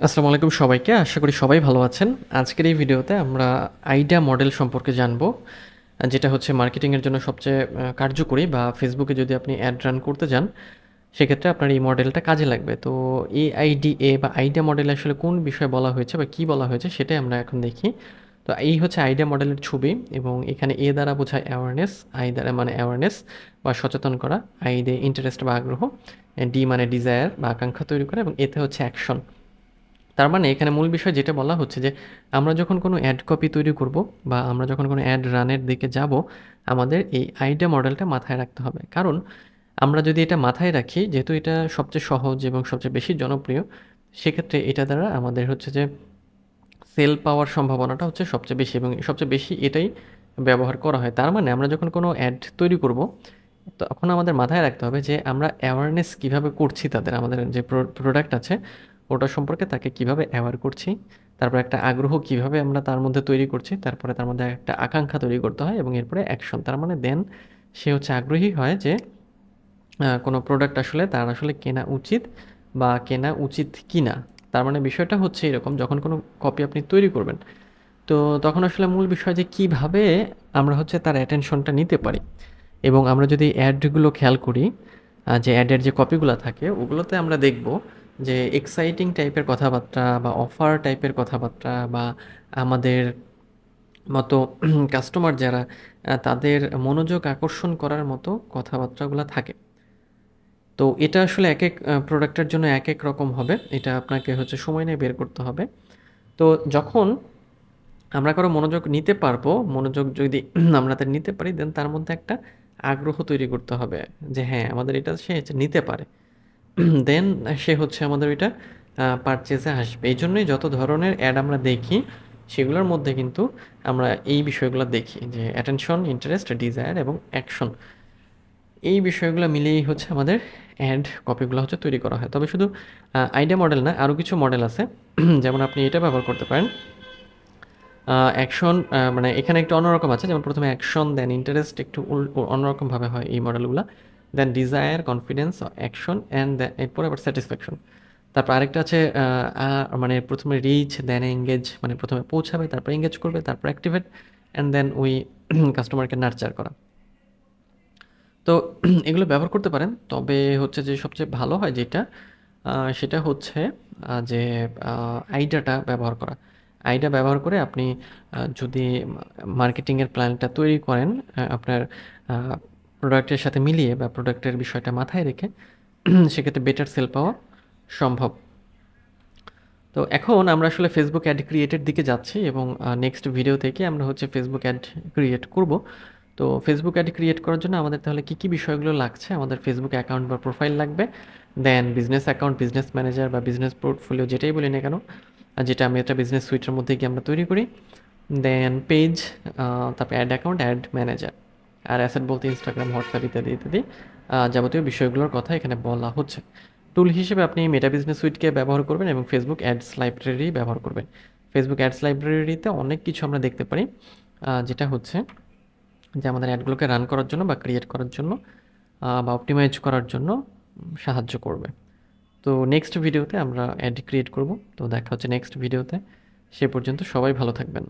আসসালামু আলাইকুম সবাইকে। আশা করি সবাই ভালো আছেন। আজকের এই ভিডিওতে আমরা আইডা মডেল সম্পর্কে জানবো। যেটা হচ্ছে মার্কেটিংয়ের জন্য সবচেয়ে কার্যকরী বা ফেসবুকে যদি আপনি অ্যাড রান করতে যান, সেক্ষেত্রে আপনার এই মডেলটা কাজে লাগবে। তো AIDA বা আইডা মডেলে আসলে কোন বিষয়ে বলা হয়েছে বা কী বলা হয়েছে সেটাই আমরা এখন দেখি। তো এই হচ্ছে আইডা মডেলের ছবি এবং এখানে A দ্বারা বোঝায় অ্যাওয়ারনেস, I দ্বারা মানে অ্যাওয়ারনেস বা সচেতন করা, I দিয়ে ইন্টারেস্ট বা আগ্রহ, D মানে ডিজায়ার বা আকাঙ্ক্ষা তৈরি করা এবং এতে হচ্ছে অ্যাকশন। তার মানে এখানে মূল বিষয় যেটা বলা হচ্ছে যে আমরা যখন কোনো অ্যাড কপি তৈরি করব বা আমরা যখন কোনো অ্যাড রানের দিকে যাব, আমাদের এই আইডিয়া মডেলটা মাথায় রাখতে হবে। কারণ আমরা যদি এটা মাথায় রাখি, যেহেতু এটা সবচেয়ে সহজ এবং সবচেয়ে বেশি জনপ্রিয়, সেক্ষেত্রে এটা দ্বারা আমাদের হচ্ছে যে সেল পাওয়ার সম্ভাবনাটা হচ্ছে সবচেয়ে বেশি এবং সবচেয়ে বেশি এটাই ব্যবহার করা হয়। তার মানে আমরা যখন কোনো অ্যাড তৈরি করব, তখন আমাদের মাথায় রাখতে হবে যে আমরা অ্যাওয়ারনেস কীভাবে করছি তাদের, আমাদের যে প্রোডাক্ট আছে ওটা সম্পর্কে তাকে কিভাবে অ্যাওয়ার করছি, তারপর একটা আগ্রহ কিভাবে আমরা তার মধ্যে তৈরি করছি, তারপরে তার মধ্যে একটা আকাঙ্ক্ষা তৈরি করতে হয় এবং এরপরে অ্যাকশন। তার মানে দেন সে হচ্ছে আগ্রহী হয় যে কোনো প্রোডাক্ট আসলে তার আসলে কেনা উচিত বা কেনা উচিত কি না। তার মানে বিষয়টা হচ্ছে এরকম, যখন কোনো কপি আপনি তৈরি করবেন, তো তখন আসলে মূল বিষয় যে কিভাবে আমরা হচ্ছে তার অ্যাটেনশনটা নিতে পারি। এবং আমরা যদি অ্যাডগুলো খেয়াল করি, যে অ্যাডের যে কপিগুলো থাকে ওগুলোতে আমরা দেখব যে এক্সাইটিং টাইপের কথাবার্তা বা অফার টাইপের কথাবার্তা বা আমাদের মতো কাস্টমার যারা তাদের মনোযোগ আকর্ষণ করার মতো কথাবার্তাগুলো থাকে। তো এটা আসলে এক এক প্রোডাক্টের জন্য এক এক রকম হবে, এটা আপনাকে হচ্ছে সময় নিয়ে বের করতে হবে। তো যখন আমরা কারো মনোযোগ নিতে পারবো, মনোযোগ যদি আমরা তার নিতে পারি, দেন তার মধ্যে একটা আগ্রহ তৈরি করতে হবে যে হ্যাঁ আমাদের এটা সে নিতে পারে। দেন সে হচ্ছে আমাদের ওইটা পারচেজে আসবে। এই জন্যই যত ধরনের অ্যাড আমরা দেখি সেগুলোর মধ্যে কিন্তু আমরা এই বিষয়গুলো দেখি যে অ্যাটেনশন, ইন্টারেস্ট, ডিজায়ার এবং অ্যাকশন। এই বিষয়গুলো মিলিয়েই হচ্ছে আমাদের অ্যাড কপিগুলো হচ্ছে তৈরি করা হয়। তবে শুধু আইডিয়া মডেল না, আরও কিছু মডেল আছে। যেমন আপনি এটা ব্যবহার করতে পারেন। অ্যাকশন মানে এখানে একটু অন্যরকম আছে, যেমন প্রথমে অ্যাকশন, দেন ইন্টারেস্ট, একটু অন্যরকমভাবে হয় এই মডেলগুলো। দেন ডিজায়ার, কনফিডেন্স, অ্যাকশন অ্যান্ড এরপরে আবার স্যাটিসফ্যাকশন। তারপর আরেকটা আছে মানে প্রথমে রিচ, দেন এঙ্গেজ, মানে প্রথমে পৌঁছাবে, তারপর এঙ্গেজ করবে, তারপর অ্যাক্টিভেট অ্যান্ড দেন ওই কাস্টমারকে নার্চার করা। তো এগুলো ব্যবহার করতে পারেন। তবে হচ্ছে যে সবচেয়ে ভালো হয় যেটা, সেটা হচ্ছে যে আইডিয়াটা ব্যবহার করা। আইডিয়া ব্যবহার করে আপনি যদি মার্কেটিংয়ের প্ল্যানটা তৈরি করেন আপনার প্রোডাক্টের সাথে মিলিয়ে বা প্রোডাক্টের বিষয়টা মাথায় রেখে, সেক্ষেত্রে বেটার সেল পাওয়া সম্ভব। তো এখন আমরা আসলে ফেসবুক অ্যাড ক্রিয়েটের দিকে যাচ্ছি এবং নেক্সট ভিডিও থেকে আমরা হচ্ছে ফেসবুক অ্যাড ক্রিয়েট করব। তো ফেসবুক অ্যাড ক্রিয়েট করার জন্য আমাদের তাহলে কী কী বিষয়গুলো লাগছে, আমাদের ফেসবুক অ্যাকাউন্ট বা প্রোফাইল লাগবে, দেন বিজনেস অ্যাকাউন্ট, বিজনেস ম্যানেজার বা বিজনেস পোর্টফোলিও যেটাই বলি না কেন, যেটা আমি একটা বিজনেস সুইটের মধ্যে গিয়ে আমরা তৈরি করি, দেন পেজ, তারপর অ্যাড অ্যাকাউন্ট, অ্যাড ম্যানেজার, আর অ্যাসেট বলতে ইনস্টাগ্রাম, হোয়াটসঅ্যাপ ইত্যাদি ইত্যাদি যাবতীয় বিষয়গুলোর কথা এখানে বলা হচ্ছে। টুল হিসেবে আপনি মেটা বিজনেস সুইটকে ব্যবহার করবেন এবং ফেসবুক অ্যাডস লাইব্রেরি ব্যবহার করবেন। ফেসবুক অ্যাডস লাইব্রেরিতে অনেক কিছু আমরা দেখতে পারি, যেটা হচ্ছে যে আমাদের অ্যাডগুলোকে রান করার জন্য বা ক্রিয়েট করার জন্য বা অপটিমাইজ করার জন্য সাহায্য করবে। তো নেক্সট ভিডিওতে আমরা অ্যাড ক্রিয়েট করব। তো দেখা হচ্ছে নেক্সট ভিডিওতে। সে পর্যন্ত সবাই ভালো থাকবেন।